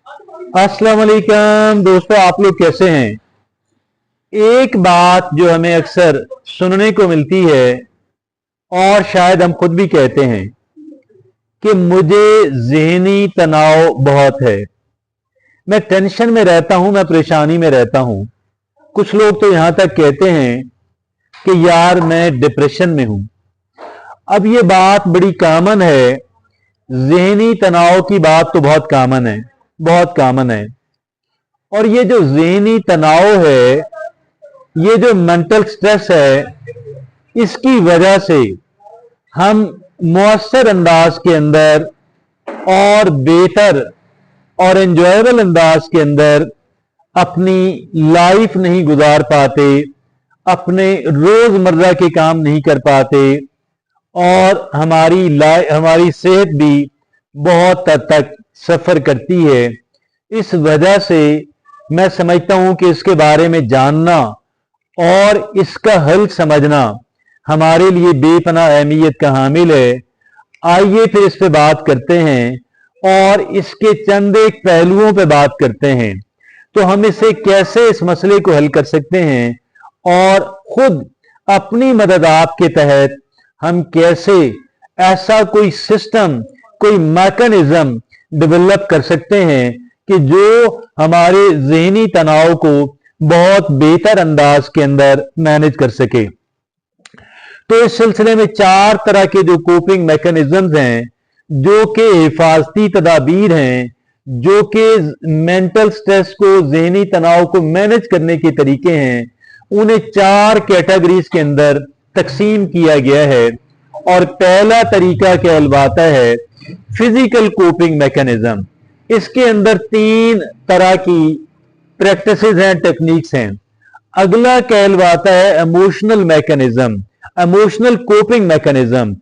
अस्सलाम वालेकुम दोस्तों, आप लोग कैसे हैं। एक बात जो हमें अक्सर सुनने को मिलती है और शायद हम खुद भी कहते हैं कि मुझे ज़हनी तनाव बहुत है, मैं टेंशन में रहता हूं, मैं परेशानी में रहता हूं। कुछ लोग तो यहां तक कहते हैं कि यार मैं डिप्रेशन में हूं। अब ये बात बड़ी कॉमन है, ज़हनी तनाव की बात तो बहुत कॉमन है, बहुत कॉमन है। और ये जो ज़हनी तनाव है, ये जो मेंटल स्ट्रेस है, इसकी वजह से हम मुअस्सर अंदाज के अंदर और बेहतर और एंजॉयबल अंदाज के अंदर अपनी लाइफ नहीं गुजार पाते, अपने रोजमर्रा के काम नहीं कर पाते और हमारी सेहत भी बहुत हद तक सफर करती है। इस वजह से मैं समझता हूं कि इसके बारे में जानना और इसका हल समझना हमारे लिए बेपनाह अहमियत का हामिल है। आइए फिर इस पे बात करते हैं और इसके चंद एक पहलुओं पे बात करते हैं, तो हम इसे कैसे इस मसले को हल कर सकते हैं और खुद अपनी मदद आपके तहत हम कैसे ऐसा कोई सिस्टम, कोई मैकेनिज्म डेवलप कर सकते हैं कि जो हमारे ज़हनी तनाव को बहुत बेहतर अंदाज के अंदर मैनेज कर सके। तो इस सिलसिले में 4 तरह के जो कोपिंग मैकेनिज्म्स हैं, जो कि हिफाजती तदाबीर हैं, जो कि मेंटल स्ट्रेस को, ज़हनी तनाव को मैनेज करने के तरीके हैं, उन्हें 4 कैटेगरीज के अंदर तकसीम किया गया है। और पहला तरीका कहलाता है फिजिकल कोपिंग मैकेनिज्म। इसके अंदर 3 तरह की प्रैक्टिसेस हैं, टेक्निक्स हैं। अगला कहलाता है emotional mechanism, emotional coping mechanism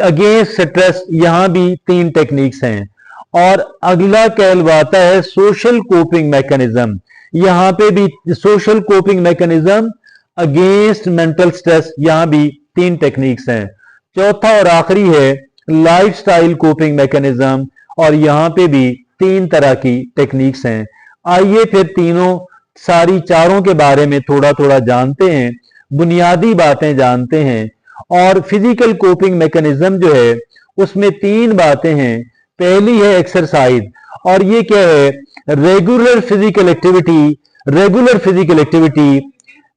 against stress. यहां भी 3 टेक्निक्स हैं। और अगला कहलाता है सोशल कोपिंग मैकेनिज्म, यहां पे भी social coping mechanism against mental stress, यहां भी 3 टेक्निक्स हैं। चौथा और आखिरी है लाइफस्टाइल कोपिंग मैकेनिज्म, और यहां पे भी 3 तरह की टेक्निक्स हैं। आइए फिर सारी चारों के बारे में थोड़ा थोड़ा जानते हैं, बुनियादी बातें जानते हैं। और फिजिकल कोपिंग मैकेनिज्म जो है उसमें 3 बातें हैं। पहली है एक्सरसाइज, और ये क्या है, regular physical activity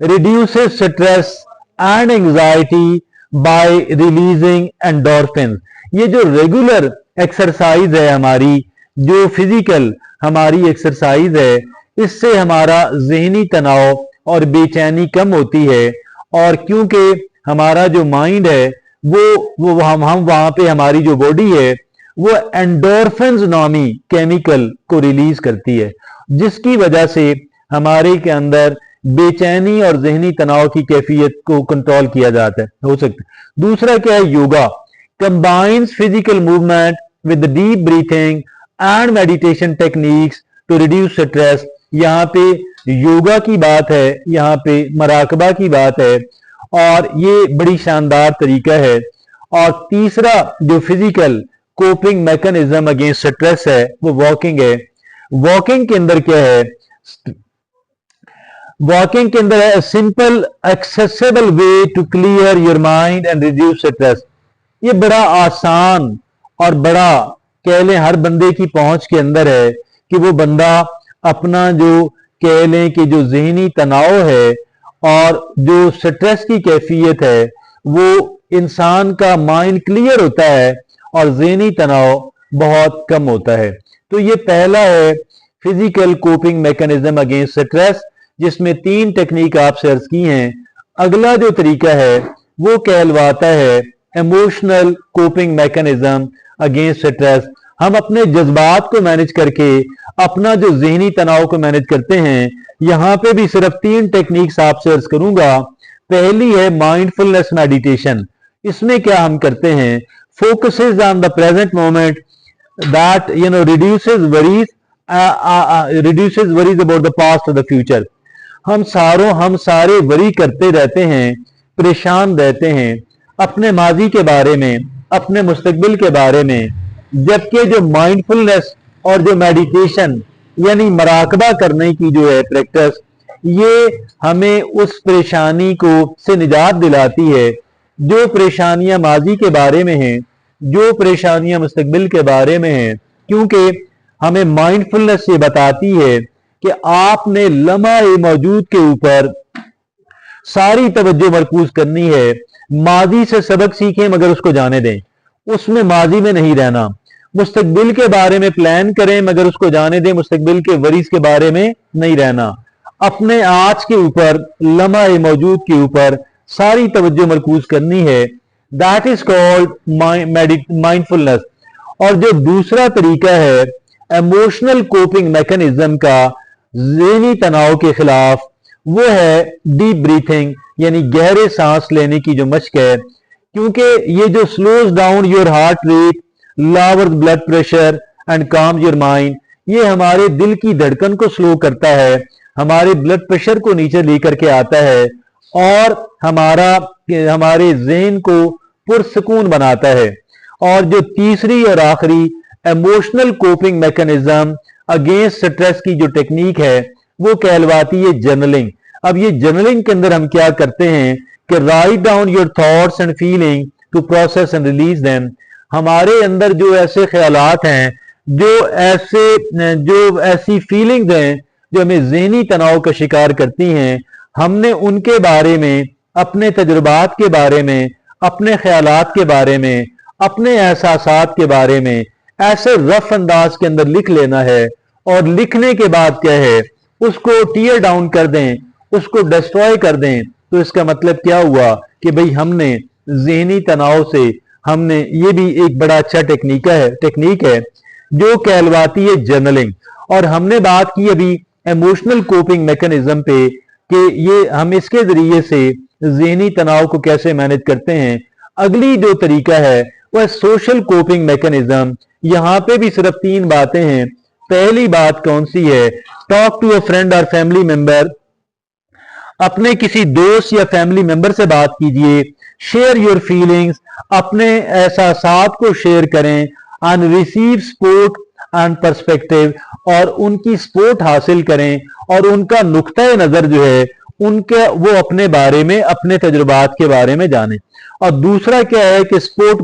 reduces stress and anxiety bye releasing endorphin. ये जो रेगुलर एक्सरसाइज है हमारी, जो फिजिकल हमारी एक्सरसाइज है, इससे हमारा ज़हनी तनाव और बेचैनी कम होती है। और क्योंकि हमारा जो माइंड है वो हम वहां पे हमारी जो बॉडी है वो एंडोर्फिन्स नामी केमिकल को रिलीज करती है, जिसकी वजह से हमारे के अंदर बेचैनी और ज़हनी तनाव की कैफियत को कंट्रोल किया जाता है, हो सकता है। दूसरा क्या है, yoga combines physical movement with deep breathing and meditation techniques to reduce stress. यहाँ पे योगा की बात है, यहाँ पे मराकबा की बात है, और ये बड़ी शानदार तरीका है। और तीसरा जो physical coping mechanism against stress है वो वॉकिंग है। वॉकिंग के अंदर क्या है, वॉकिंग के अंदर है simple accessible way to clear your mind and reduce stress. ये बड़ा आसान और बड़ा कह लें हर बंदे की पहुंच के अंदर है कि वो बंदा अपना जो कह लें कि जो ज़हनी तनाव है और जो स्ट्रेस की कैफियत है, वो इंसान का माइंड क्लियर होता है और ज़हनी तनाव बहुत कम होता है। तो ये पहला है physical coping mechanism against stress, जिसमें 3 टेक्निक आपसे अर्ज की हैं। अगला जो तरीका है वो कहलवाता है emotional coping mechanism against stress. हम अपने जज्बात को मैनेज करके अपना जो ज़हनी तनाव को मैनेज करते हैं। यहां पे भी सिर्फ 3 टेक्निक्स आपसे अर्ज करूंगा। पहली है माइंडफुलनेस मेडिटेशन। इसमें क्या हम करते हैं, focuses on the present moment that reduces worries about the past और द फ्यूचर। हम सारे वरी करते रहते हैं, परेशान रहते हैं अपने माजी के बारे में, अपने मुस्तकबिल के बारे में, जबकि जो माइंडफुलनेस और जो मेडिटेशन यानी मराकबा करने की जो है प्रैक्टिस, ये हमें उस परेशानी को से निजात दिलाती है जो परेशानियां माजी के बारे में हैं, जो परेशानियां मुस्तकबिल के बारे में हैं, क्योंकि हमें माइंडफुलनेस ये बताती है कि आपने लम्हा मौजूद के ऊपर सारी तवज्जो मरकूज करनी है। माजी से सबक सीखें मगर उसको जाने दें, उसमें माजी में नहीं रहना। मुस्तकबिल के बारे में प्लान करें मगर उसको जाने दें, मुस्तकबिल के वरीज के बारे में नहीं रहना। अपने आज के ऊपर, लम्हा मौजूद के ऊपर सारी तवज्जो मरकूज करनी है। That is called mindfulness. और जो दूसरा तरीका है इमोशनल कोपिंग मैकेनिज्म का ज़हनी तनाव के खिलाफ, वो है डीप ब्रीथिंग, यानी गहरे सांस लेने की जो मशक है। क्योंकि ये जो slows down your heart rate, lower blood pressure and काम योर माइंड, ये हमारे दिल की धड़कन को स्लो करता है, हमारे ब्लड प्रेशर को नीचे लेकर के आता है और हमारे ज़हन को पुरसकून बनाता है। और जो तीसरी और आखिरी emotional coping mechanism against stress की जो टेक्निक है, वो कहलवाती है जर्नलिंग। अब ये जर्नलिंग के अंदर हम क्या करते हैं कि write down your thoughts and feeling to process and release them. हमारे अंदर जो ऐसे ख्यालात हैं, जो ऐसी फीलिंग्स हैं जो हमें ज़हनी तनाव का शिकार करती हैं, हमने उनके बारे में, अपने तजुर्बात के बारे में, अपने ख्यालात के बारे में, अपने एहसासात के बारे में ऐसे रफ अंदाज के अंदर लिख लेना है। और लिखने के बाद क्या है, उसको टीयर डाउन कर दें, उसको डिस्ट्रॉय कर दें। तो इसका मतलब क्या हुआ कि भाई हमने ज़हनी तनाव से, हमने, ये भी एक बड़ा अच्छा टेक्निक है जो कहलवाती है जर्नलिंग। और हमने बात की अभी इमोशनल कोपिंग मैकेनिज्म पे कि ये हम इसके जरिए से ज़हनी तनाव को कैसे मैनेज करते हैं। अगली जो तरीका है वह सोशल कोपिंग मैकेनिज्म। यहाँ पे भी सिर्फ 3 बातें हैं। पहली बात कौन सी है, टॉक टू अ फ्रेंड और फैमिली मेंबर। अपने किसी दोस्त या फैमिली मेंबर से बात कीजिए। शेयर योर फीलिंग्स, अपने एहसासात को शेयर करें। And receive support and perspective, और उनकी सपोर्ट हासिल करें और उनका नुक्ता नजर जो है उनके, वो अपने बारे में, अपने तजुर्बात के बारे में जाने। और दूसरा क्या है कि सपोर्ट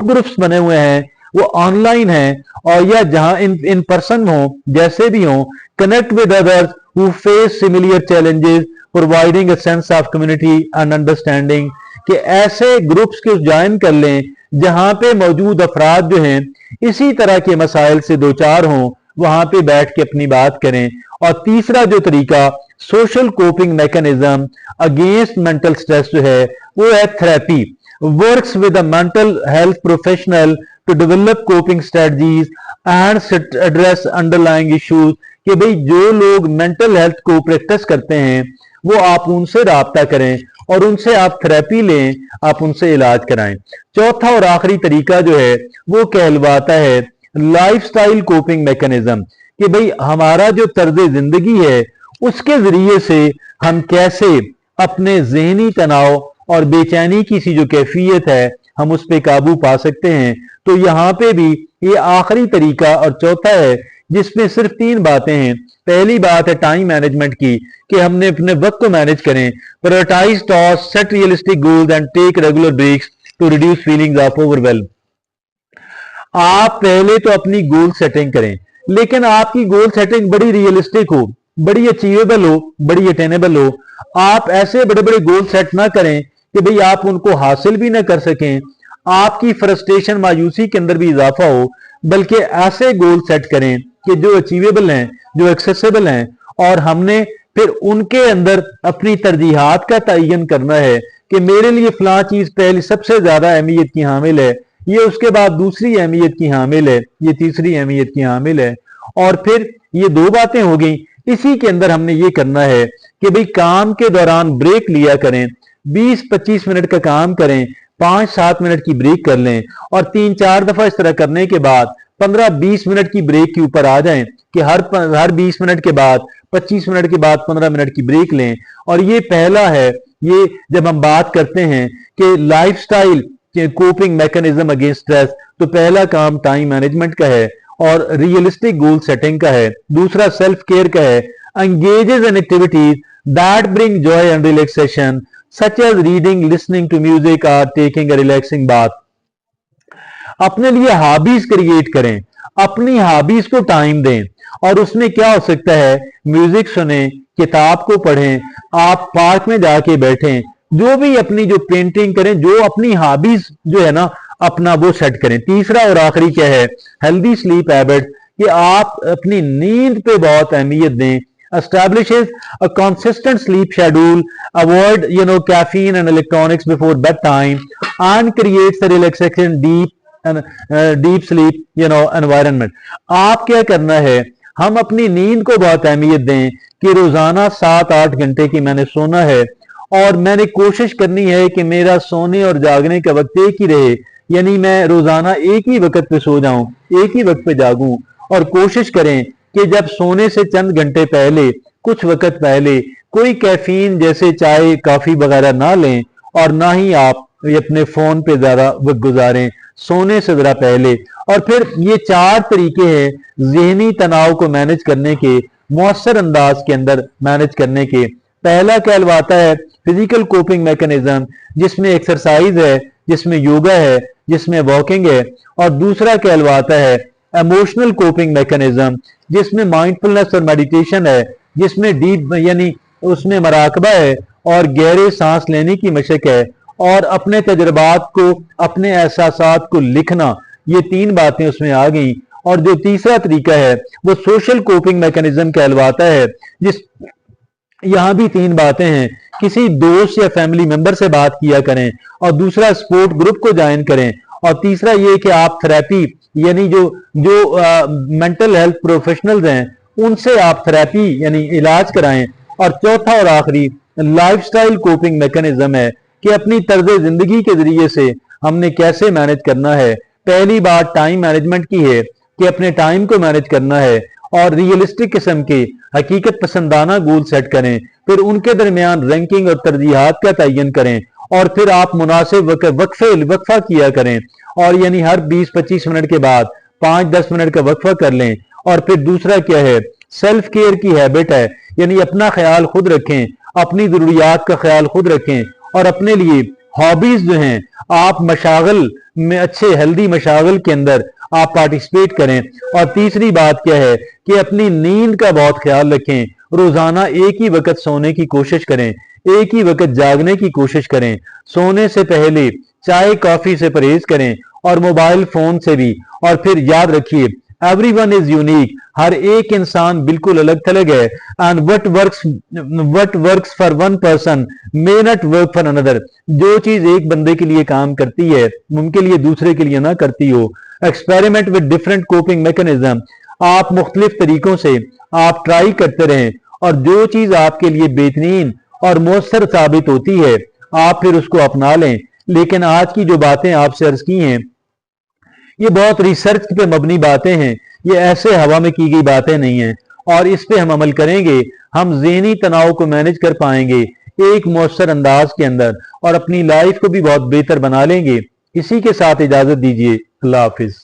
ग्रुप्स बने हुए हैं, वो ऑनलाइन हैं और या जहां इन पर्सन हो, जैसे भी हो, connect with others who face similar challenges, providing a sense of community and understanding. कि ऐसे ग्रुप्स को ज्वाइन कर लें जहां पे मौजूद अफराद जो हैं इसी तरह के मसाइल से दो चार हों, वहां पे बैठ के अपनी बात करें। और तीसरा जो तरीका social coping mechanism against mental stress जो है वो है therapy. Works with a mental health professional to develop coping strategies and address underlying issues. कि भाई जो लोग मेंटल हेल्थ को प्रैक्टिस करते हैं वो आप उनसे राब्ता करें और उनसे आप थेरेपी लें, आप उनसे इलाज कराएं। चौथा और आखिरी तरीका जो है वो कहलवाता है लाइफस्टाइल कोपिंग मैकेनिज्म। कि भाई हमारा जो तर्ज जिंदगी है उसके जरिए से हम कैसे अपने ज़हनी तनाव और बेचैनी की सी जो कैफियत है हम उस पर काबू पा सकते हैं। तो यहाँ पे भी ये आखिरी तरीका और चौथा है जिसमें सिर्फ 3 बातें हैं। पहली बात है टाइम मैनेजमेंट की, कि हमने अपने वक्त को मैनेज करें। Prioritize task, set realistic goals and take regular breaks to reduce feelings of overwhelm. आप पहले तो अपनी गोल सेटिंग करें, लेकिन आपकी गोल सेटिंग बड़ी रियलिस्टिक हो, बड़ी अचीवेबल हो, बड़ी अटेनेबल हो। आप ऐसे बड़े बड़े गोल सेट ना करें कि भाई आप उनको हासिल भी ना कर सकें, आपकी फ्रस्ट्रेशन, मायूसी के अंदर भी इजाफा हो। बल्कि ऐसे गोल सेट करें कि जो अचीवेबल हैं, जो एक्सेसिबल हैं, और हमने फिर उनके अंदर अपनी तरजीहात का तयन करना है कि मेरे लिए फलां चीज पहले सबसे ज्यादा अहमियत की हामिल है, ये उसके बाद दूसरी अहमियत की हामिल है, ये तीसरी अहमियत की हामिल है। और फिर ये 2 बातें हो गई। इसी के अंदर हमने ये करना है कि भाई काम के दौरान ब्रेक लिया करें, 20-25 मिनट का काम करें, 5-7 मिनट की ब्रेक कर लें और 3-4 दफा इस तरह करने के बाद 15-20 मिनट की ब्रेक के ऊपर आ जाएं कि हर 20 मिनट के बाद, 25 मिनट के बाद 15 मिनट की ब्रेक लें। और ये पहला है, ये जब हम बात करते हैं कि lifestyle coping mechanism against stress, तो पहला काम टाइम मैनेजमेंट का है। और रियलिस्टिक गोल सेटिंग का है। दूसरा सेल्फ केयर का है, engages in activities that bring joy and relaxation such as reading, listening to music or taking a relaxing bath। अपने लिए हॉबीज क्रिएट करें, अपनी हॉबीज को टाइम दें, और उसमें क्या हो सकता है, म्यूजिक सुने, किताब को पढ़ें, आप पार्क में जाके बैठें, जो भी अपनी जो पेंटिंग करें, जो अपनी हॉबीज जो है ना अपना वो सेट करें। तीसरा और आखिरी क्या है, हेल्दी स्लीप हैबिट, कि आप अपनी नींद पे बहुत अहमियत दें। establishes a consistent sleep schedule, avoid caffeine and electronics before bedtime, and creates a relaxation deep sleep environment। आप क्या करना है, हम अपनी नींद को बहुत अहमियत दें कि रोजाना 7-8 घंटे की मैंने सोना है, और मैंने कोशिश करनी है कि मेरा सोने और जागने का वक्त एक ही रहे, यानी मैं रोजाना एक ही वक्त पे सो जाऊं, एक ही वक्त पे जागूं, और कोशिश करें कि जब सोने से चंद घंटे पहले, कुछ वक्त पहले कोई कैफीन जैसे चाय कॉफी वगैरह ना लें, और ना ही आप अपने फोन पे ज्यादा वक्त गुजारें सोने से जरा पहले। और फिर ये 4 तरीके हैं ज़हनी तनाव को मैनेज करने के, मौसर अंदाज के अंदर मैनेज करने के। पहला कहलवाता है फिजिकल कोपिंग मैकेनिज्म, जिसमें एक्सरसाइज है, जिसमें योगा है, जिसमें वॉकिंग है। और दूसरा कहलवाता है इमोशनल कोपिंग मैकेनिज्म, जिसमें माइंडफुलनेस और मेडिटेशन है, जिसमें डीप यानी उसमें मराकबा है और गहरे सांस लेने की मशक है, और अपने तजर्बात को, अपने एहसासात को लिखना, ये 3 बातें उसमें आ गई। और जो तीसरा तरीका है वो सोशल कोपिंग मैकेनिज्म कहलवाता है, जिस यहां भी 3 बातें हैं, किसी दोस्त या फैमिली मेंबर से बात किया करें, और दूसरा स्पोर्ट ग्रुप को ज्वाइन करें, और तीसरा ये कि आप थेरेपी यानी जो मेंटल हेल्थ प्रोफेशनल्स हैं उनसे आप थेरेपी यानी इलाज कराएं। और चौथा और आखिरी लाइफस्टाइल कोपिंग मैकेनिज्म है कि अपनी तर्ज जिंदगी के जरिए से हमने कैसे मैनेज करना है। पहली बात टाइम मैनेजमेंट की है कि अपने टाइम को मैनेज करना है, और रियलिस्टिक किस्म के हकीकत पसंदाना गोल सेट करें, फिर उनके दरमियान रैंकिंग और तरजीहात का तयन करें, और फिर आप मुनासिब वक्फा किया करें, और यानी हर 20-25 मिनट के बाद 5-10 मिनट का वक्फा कर लें। और फिर दूसरा क्या है, सेल्फ केयर की हैबिट है, यानी अपना ख्याल खुद रखें, अपनी जरूरियात का ख्याल खुद रखें, और अपने लिए हॉबीज जो हैं आप मशागल में, अच्छे हेल्दी मशागल के अंदर आप पार्टिसिपेट करें। और तीसरी बात क्या है कि अपनी नींद का बहुत ख्याल रखें, रोजाना एक ही वक्त सोने की कोशिश करें, एक ही वक्त जागने की कोशिश करें, सोने से पहले चाय कॉफी से परहेज करें, और मोबाइल फोन से भी। और फिर याद रखिए एवरीवन इज यूनिक, हर एक इंसान बिल्कुल अलग थलग है, and what works for one person may not work for another. जो चीज एक बंदे के लिए काम करती है मुमकिन लिए दूसरे के लिए ना करती हो। Experiment with different coping mechanism, आप मुख्तलिफ तरीकों से आप ट्राई करते रहें, और जो चीज आपके लिए बेहतरीन और मौसर साबित होती है आप फिर उसको अपना लें। लेकिन आज की जो बातें आपसे अर्ज की हैं ये बहुत रिसर्च पे मबनी बातें हैं, ये ऐसे हवा में की गई बातें नहीं हैं, और इस पे हम अमल करेंगे, हम ज़हनी तनाव को मैनेज कर पाएंगे एक मौसर अंदाज के अंदर, और अपनी लाइफ को भी बहुत बेहतर बना लेंगे। इसी के साथ इजाजत दीजिए, अल्लाह हाफिज।